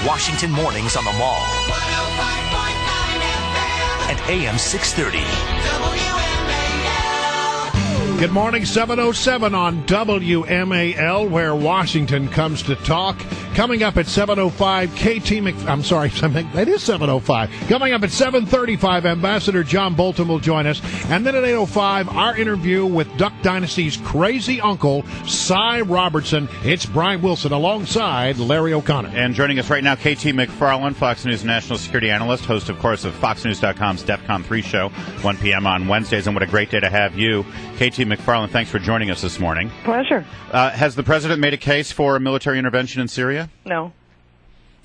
Washington mornings on the Mall. 105.9 FM. And AM 630. WMAL. Good morning, 7:07 on WMAL, where Washington comes to talk. Coming up at 7:05, I'm sorry, it is 7:05. Coming up at 7:35, Ambassador John Bolton will join us. And then at 8:05, our interview with Duck Dynasty's crazy uncle, Cy Robertson. It's Brian Wilson alongside Larry O'Connor. And joining us right now, KT McFarland, Fox News national security analyst, host, of course, of FoxNews.com's DEFCON 3 show, 1 p.m. on Wednesdays. And what a great day to have you, KT McFarland. Thanks for joining us this morning. Pleasure. Has the president made a case for a military intervention in Syria? No. All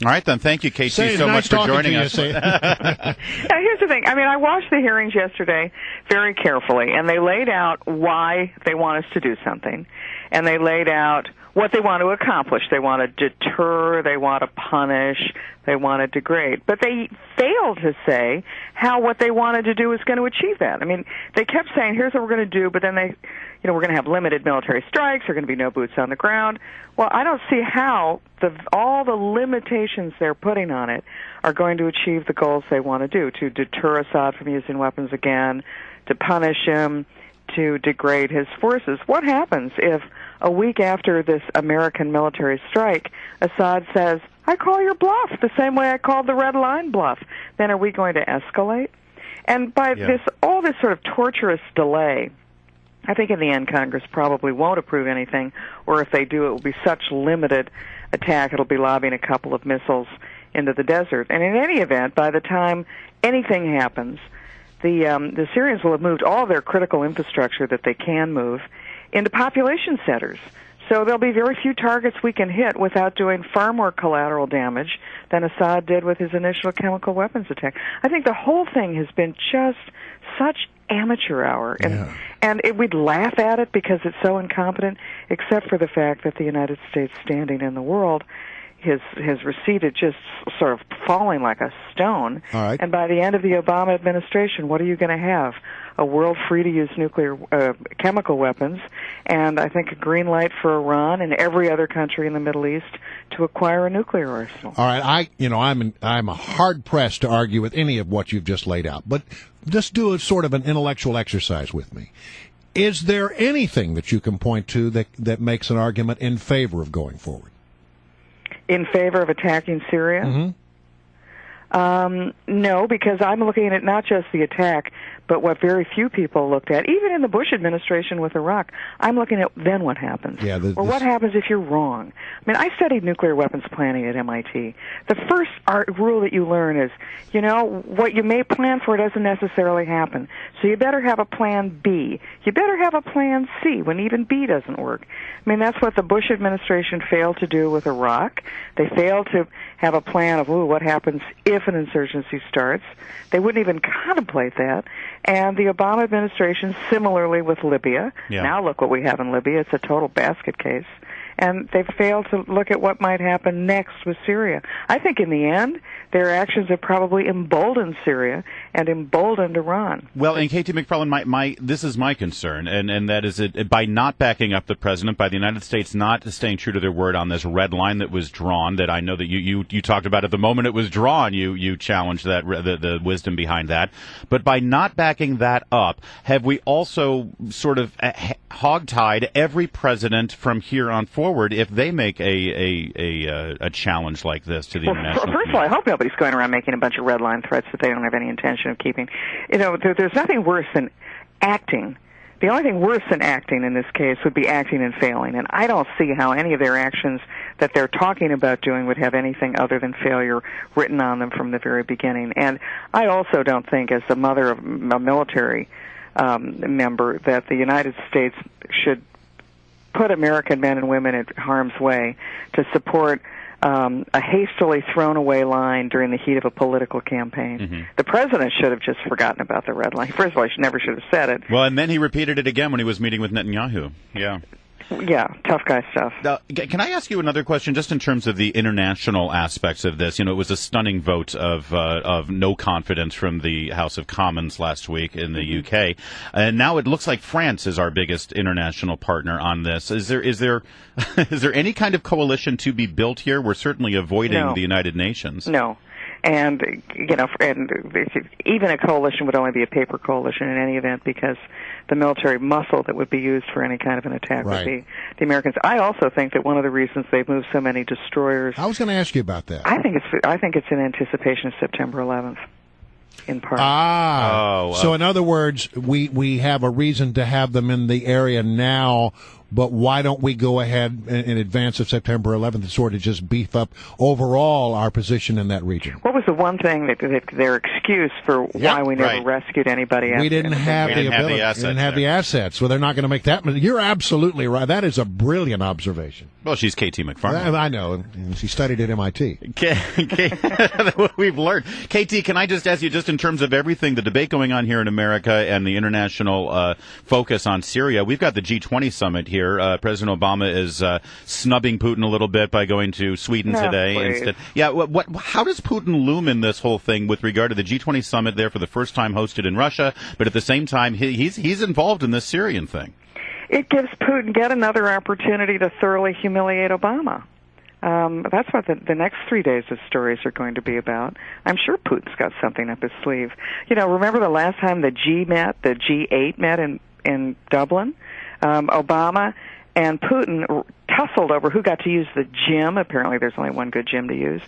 right, then. Thank you, KT, so much for joining us. Yeah, here's the thing. I mean, I watched the hearings yesterday very carefully, and they laid out why they want us to do something, and they laid out what they want to accomplish. They want to deter, they want to punish, they want to degrade. But they failed to say how what they wanted to do is going to achieve that. I mean, they kept saying, here's what we're going to do, but then we're going to have limited military strikes, there are going to be no boots on the ground. Well, I don't see how all the limitations they're putting on it are going to achieve the goals they want to do, to deter Assad from using weapons again, to punish him, to degrade his forces. What happens if a week after this American military strike, Assad says, I call your bluff the same way I called the Red Line bluff? Then are we going to escalate? And by all this sort of torturous delay, I think in the end Congress probably won't approve anything, or if they do, it will be such limited attack, it'll be lobbing a couple of missiles into the desert. And in any event, by the time anything happens, the Syrians will have moved all their critical infrastructure that they can move into population centers. So there'll be very few targets we can hit without doing far more collateral damage than Assad did with his initial chemical weapons attack. I think the whole thing has been just such amateur hour, and we'd laugh at it because it's so incompetent, except for the fact that the United States standing in the world has receded, just sort of falling like a stone. All right. And by the end of the Obama administration, what are you going to have? A world free to use nuclear chemical weapons, and I think a green light for Iran and every other country in the Middle East to acquire a nuclear arsenal. All right, I'm hard pressed to argue with any of what you've just laid out, but just do a sort of an intellectual exercise with me. Is there anything that you can point to that makes an argument in favor of going forward? In favor of attacking Syria? Mm-hmm. No, because I'm looking at not just the attack, but what very few people looked at, even in the Bush administration with Iraq. I'm looking at then what happens. Or what happens if you're wrong. I mean, I studied nuclear weapons planning at MIT. The first rule that you learn is, what you may plan for doesn't necessarily happen. So you better have a plan B. You better have a plan C when even B doesn't work. I mean, that's what the Bush administration failed to do with Iraq. They failed to have a plan of, what happens if an insurgency starts. They wouldn't even contemplate that. And the Obama administration, similarly with Libya. Yeah. Now look what we have in Libya. It's a total basket case. And they've failed to look at what might happen next with Syria. I think in the end, their actions have probably emboldened Syria and emboldened Iran. Well, and KT McFarland, this is my concern, and that is by not backing up the president, by the United States not staying true to their word on this red line that was drawn, that I know that you talked about at the moment it was drawn, you challenged that the wisdom behind that. But by not backing that up, have we also sort of hogtied every president from here on forward if they make a challenge like this to the international community? First of all, I hope nobody's going around making a bunch of red line threats that they don't have any intention of keeping. There's nothing worse than acting. The only thing worse than acting in this case would be acting and failing, and I don't see how any of their actions that they're talking about doing would have anything other than failure written on them from the very beginning. And I also don't think, as the mother of a military member, that the United States should put American men and women in harm's way to support a hastily thrown away line during the heat of a political campaign. Mm-hmm. The president should have just forgotten about the red line. First of all, he never should have said it. Well, and then he repeated it again when he was meeting with Netanyahu. Yeah. Yeah, tough guy stuff. Can I ask you another question, just in terms of the international aspects of this? You know, it was a stunning vote of no confidence from the House of Commons last week in the UK, and now it looks like France is our biggest international partner on this. Is there is there any kind of coalition to be built here? We're certainly avoiding the United Nations. No. And, and even a coalition would only be a paper coalition in any event, because the military muscle that would be used for any kind of an attack would be the Americans. I also think that one of the reasons they've moved so many destroyers. I was going to ask you about that. I think it's in anticipation of September 11th. In part. So in other words, we have a reason to have them in the area now, but why don't we go ahead in advance of September 11th and sort of just beef up overall our position in that region? What was the one thing that their excuse for why we never rescued anybody? We didn't have the ability. We didn't have the assets, so they're not going to make that. You're absolutely right. That is a brilliant observation. Well, she's KT McFarland. I know. And she studied at MIT. We've learned. KT, can I just ask you, just in terms of everything, the debate going on here in America and the international focus on Syria, we've got the G20 summit here. President Obama is snubbing Putin a little bit by going to Sweden today. Instead. Yeah, how does Putin loom in this whole thing with regard to the G20 summit there for the first time hosted in Russia, but at the same time he's involved in this Syrian thing? It gives Putin yet another opportunity to thoroughly humiliate Obama. That's what the next 3 days of stories are going to be about. I'm sure Putin's got something up his sleeve. Remember the last time the G8 met in Dublin? Obama and Putin tussled over who got to use the gym. Apparently there's only one good gym to use,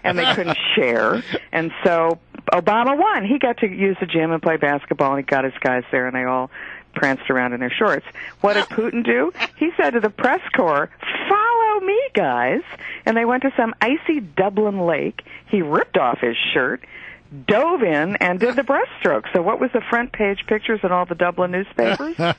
and they couldn't share. And so Obama won. He got to use the gym and play basketball, and he got his guys there, and they all pranced around in their shorts. What did Putin do? He said to the press corps, "Follow me, guys." And they went to some icy Dublin lake. He ripped off his shirt, dove in, and did the breaststroke. So what was the front page pictures in all the Dublin newspapers? Muscular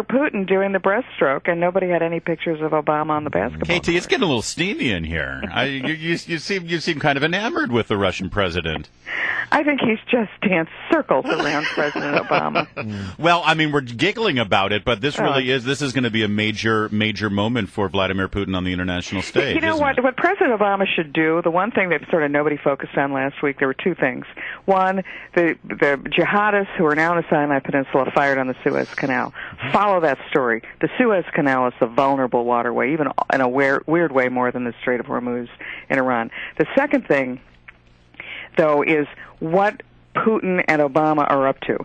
Putin doing the breaststroke, and nobody had any pictures of Obama on the basketball KT, it's getting a little steamy in here. You seem kind of enamored with the Russian president. I think he's just danced circles around President Obama. Well, I mean, we're giggling about it, but this is going to be a major moment for Vladimir Putin on the international stage. You know what? What President Obama should do, the one thing that sort of nobody focused on last week, there were two things. One, the jihadists who are now in the Sinai Peninsula fired on the Suez Canal. Follow that story. The Suez Canal is the vulnerable waterway, even in a weird way more than the Strait of Hormuz in Iran. The second thing, though, is what Putin and Obama are up to.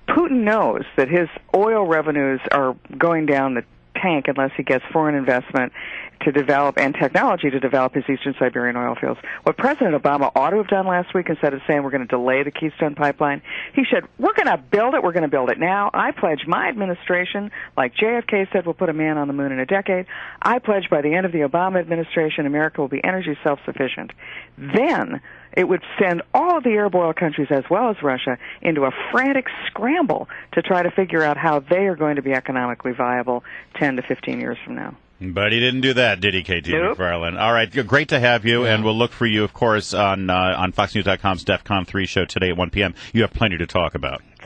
Putin knows that his oil revenues are going down the tank unless he gets foreign investment to develop and technology to develop his Eastern Siberian oil fields. What President Obama ought to have done last week, instead of saying we're going to delay the Keystone Pipeline, he said, we're going to build it, we're going to build it now. I pledge my administration, like JFK said, we'll put a man on the moon in a decade. I pledge by the end of the Obama administration, America will be energy self-sufficient. Then it would send all of the Arab oil countries, as well as Russia, into a frantic scramble to try to figure out how they are going to be economically viable 10 to 15 years from now. But he didn't do that, did he, KT Nope. McFarland? All right, great to have you, and we'll look for you, of course, on FoxNews.com's DEF CON 3 show today at 1 p.m. You have plenty to talk about. Thanks.